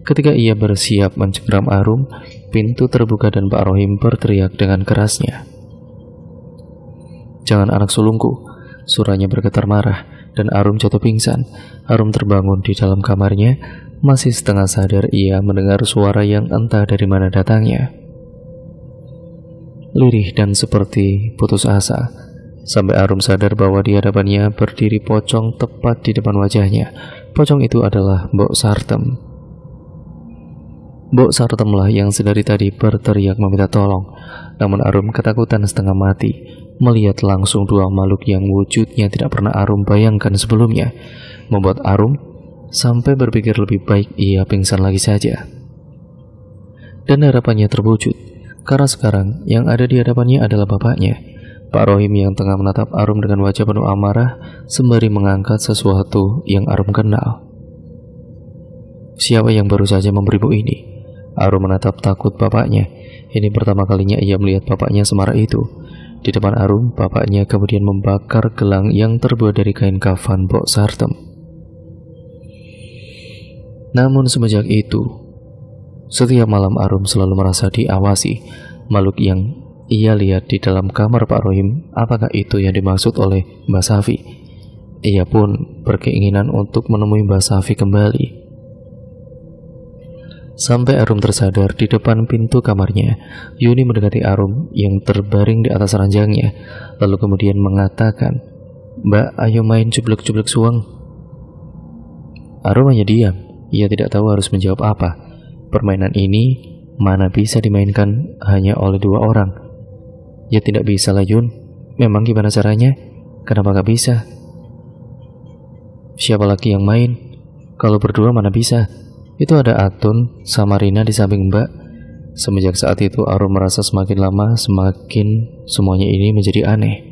Ketika ia bersiap mencengkram Arum, pintu terbuka dan Pak Rohim berteriak dengan kerasnya. "Jangan anak sulungku!" Suaranya bergetar marah dan Arum jatuh pingsan. Arum terbangun di dalam kamarnya. Masih setengah sadar, ia mendengar suara yang entah dari mana datangnya. Lirih dan seperti putus asa, sampai Arum sadar bahwa di hadapannya berdiri pocong tepat di depan wajahnya. Pocong itu adalah Mbok Sartem. Mbok Sartemlah yang sedari tadi berteriak meminta tolong. Namun Arum ketakutan setengah mati melihat langsung dua makhluk yang wujudnya tidak pernah Arum bayangkan sebelumnya, membuat Arum sampai berpikir lebih baik ia pingsan lagi saja. Dan harapannya terwujud, karena sekarang yang ada di hadapannya adalah bapaknya, Pak Rohim, yang tengah menatap Arum dengan wajah penuh amarah sembari mengangkat sesuatu yang Arum kenal. "Siapa yang baru saja memberimu ini?" Arum menatap takut bapaknya. Ini pertama kalinya ia melihat bapaknya semarah itu. Di depan Arum, bapaknya kemudian membakar gelang yang terbuat dari kain kafan Mbok Sartem. Namun semenjak itu, setiap malam Arum selalu merasa diawasi. Makhluk yang ia lihat di dalam kamar Pak Rohim, apakah itu yang dimaksud oleh Mbak Safi? Ia pun berkeinginan untuk menemui Mbak Safi kembali. Sampai Arum tersadar, di depan pintu kamarnya, Yuni mendekati Arum yang terbaring di atas ranjangnya, lalu kemudian mengatakan, "Mbak, ayo main cublek-cublek suang." Arum hanya diam. Ia tidak tahu harus menjawab apa. Permainan ini mana bisa dimainkan hanya oleh dua orang. Ya tidak bisa lah, Yun. Memang gimana caranya? Kenapa gak bisa? Siapa lagi yang main? Kalau berdua mana bisa? Itu ada Atun sama Rina di samping Mbak. Semenjak saat itu Arum merasa semakin lama semakin semuanya ini menjadi aneh.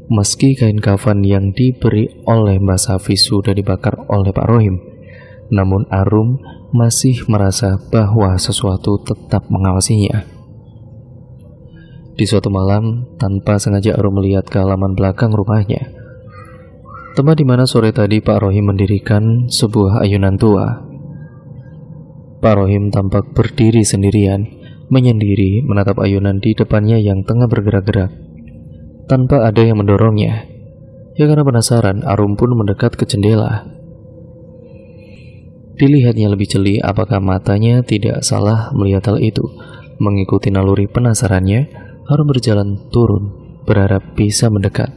Meski kain kafan yang diberi oleh Mbak Safi sudah dibakar oleh Pak Rohim, namun Arum masih merasa bahwa sesuatu tetap mengawasinya. Di suatu malam, tanpa sengaja Arum melihat ke halaman belakang rumahnya, tempat di mana sore tadi Pak Rohim mendirikan sebuah ayunan tua. Pak Rohim tampak berdiri sendirian, menyendiri menatap ayunan di depannya yang tengah bergerak-gerak, tanpa ada yang mendorongnya. Ya karena penasaran, Arum pun mendekat ke jendela. Dilihatnya lebih jeli, apakah matanya tidak salah melihat hal itu. Mengikuti naluri penasarannya, Arum berjalan turun, berharap bisa mendekat,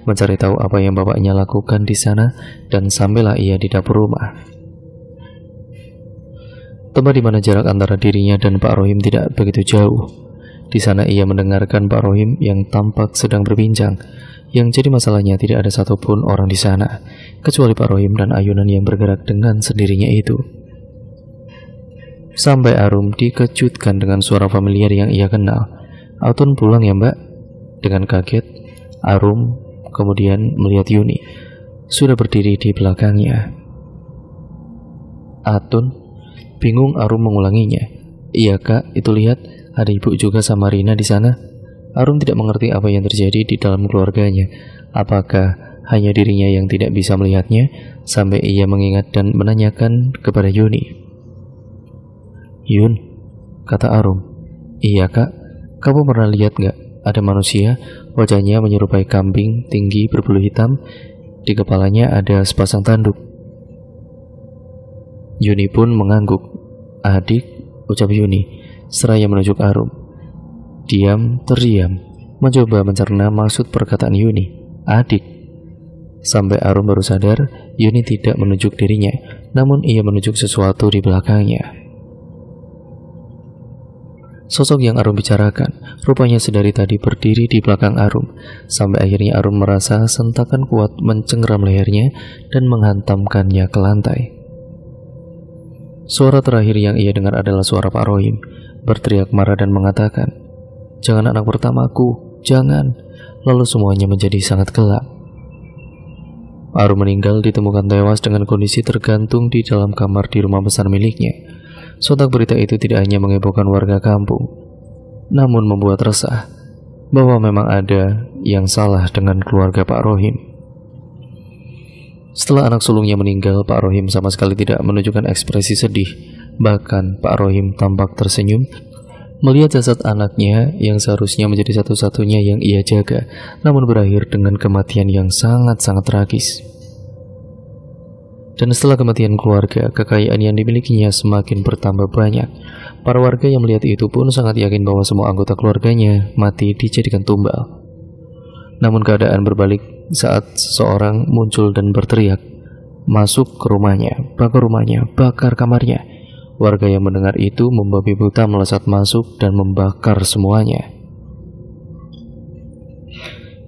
mencari tahu apa yang bapaknya lakukan di sana, dan sampailah ia di dapur rumah. Tempat di mana jarak antara dirinya dan Pak Rohim tidak begitu jauh. Di sana ia mendengarkan Pak Rohim yang tampak sedang berbincang. Yang jadi masalahnya tidak ada satupun orang di sana, kecuali Pak Rohim dan ayunan yang bergerak dengan sendirinya itu. Sampai Arum dikejutkan dengan suara familiar yang ia kenal. "Atun pulang ya, Mbak?" Dengan kaget, Arum kemudian melihat Yuni sudah berdiri di belakangnya. "Atun?" Bingung Arum mengulanginya. "Iya Kak, itu lihat, ada ibu juga sama Rina di sana." Arum tidak mengerti apa yang terjadi di dalam keluarganya. Apakah hanya dirinya yang tidak bisa melihatnya, sampai ia mengingat dan menanyakan kepada Yuni. "Yun," kata Arum. "Iya kak, kamu pernah lihat gak ada manusia, wajahnya menyerupai kambing, tinggi, berbulu hitam, di kepalanya ada sepasang tanduk." Yuni pun mengangguk. "Adik," ucap Yuni, seraya menunjuk Arum. Diam terdiam, mencoba mencerna maksud perkataan Yuni, "adik." Sampai Arum baru sadar Yuni tidak menunjuk dirinya, namun ia menunjuk sesuatu di belakangnya. Sosok yang Arum bicarakan rupanya sedari tadi berdiri di belakang Arum, sampai akhirnya Arum merasa sentakan kuat mencengkeram lehernya dan menghantamkannya ke lantai. Suara terakhir yang ia dengar adalah suara Pak Rohim berteriak marah dan mengatakan, "Jangan anak pertamaku, jangan." Lalu semuanya menjadi sangat gelap. Arum meninggal ditemukan tewas dengan kondisi tergantung di dalam kamar di rumah besar miliknya. Sontak berita itu tidak hanya menghebohkan warga kampung, namun membuat resah bahwa memang ada yang salah dengan keluarga Pak Rohim. Setelah anak sulungnya meninggal, Pak Rohim sama sekali tidak menunjukkan ekspresi sedih. Bahkan Pak Rohim tampak tersenyum melihat jasad anaknya yang seharusnya menjadi satu-satunya yang ia jaga, namun berakhir dengan kematian yang sangat-sangat tragis. Dan setelah kematian keluarga, kekayaan yang dimilikinya semakin bertambah banyak. Para warga yang melihat itu pun sangat yakin bahwa semua anggota keluarganya mati dijadikan tumbal. Namun keadaan berbalik saat seseorang muncul dan berteriak, "Masuk ke rumahnya, bakar rumahnya, bakar kamarnya." Warga yang mendengar itu membabi buta melesat masuk dan membakar semuanya.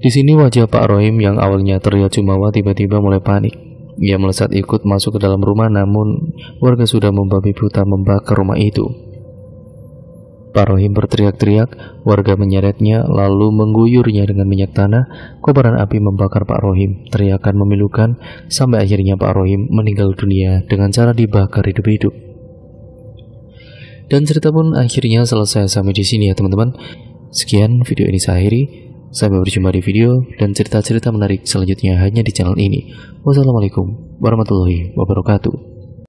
Di sini wajah Pak Rohim yang awalnya terlihat jumawa tiba-tiba mulai panik. Ia melesat ikut masuk ke dalam rumah, namun warga sudah membabi buta membakar rumah itu. Pak Rohim berteriak-teriak, warga menyeretnya lalu mengguyurnya dengan minyak tanah. Kobaran api membakar Pak Rohim, teriakan memilukan, sampai akhirnya Pak Rohim meninggal dunia dengan cara dibakar hidup-hidup. Dan cerita pun akhirnya selesai sampai di sini ya teman-teman. Sekian video ini saya akhiri. Sampai berjumpa di video dan cerita-cerita menarik selanjutnya hanya di channel ini. Wassalamualaikum warahmatullahi wabarakatuh.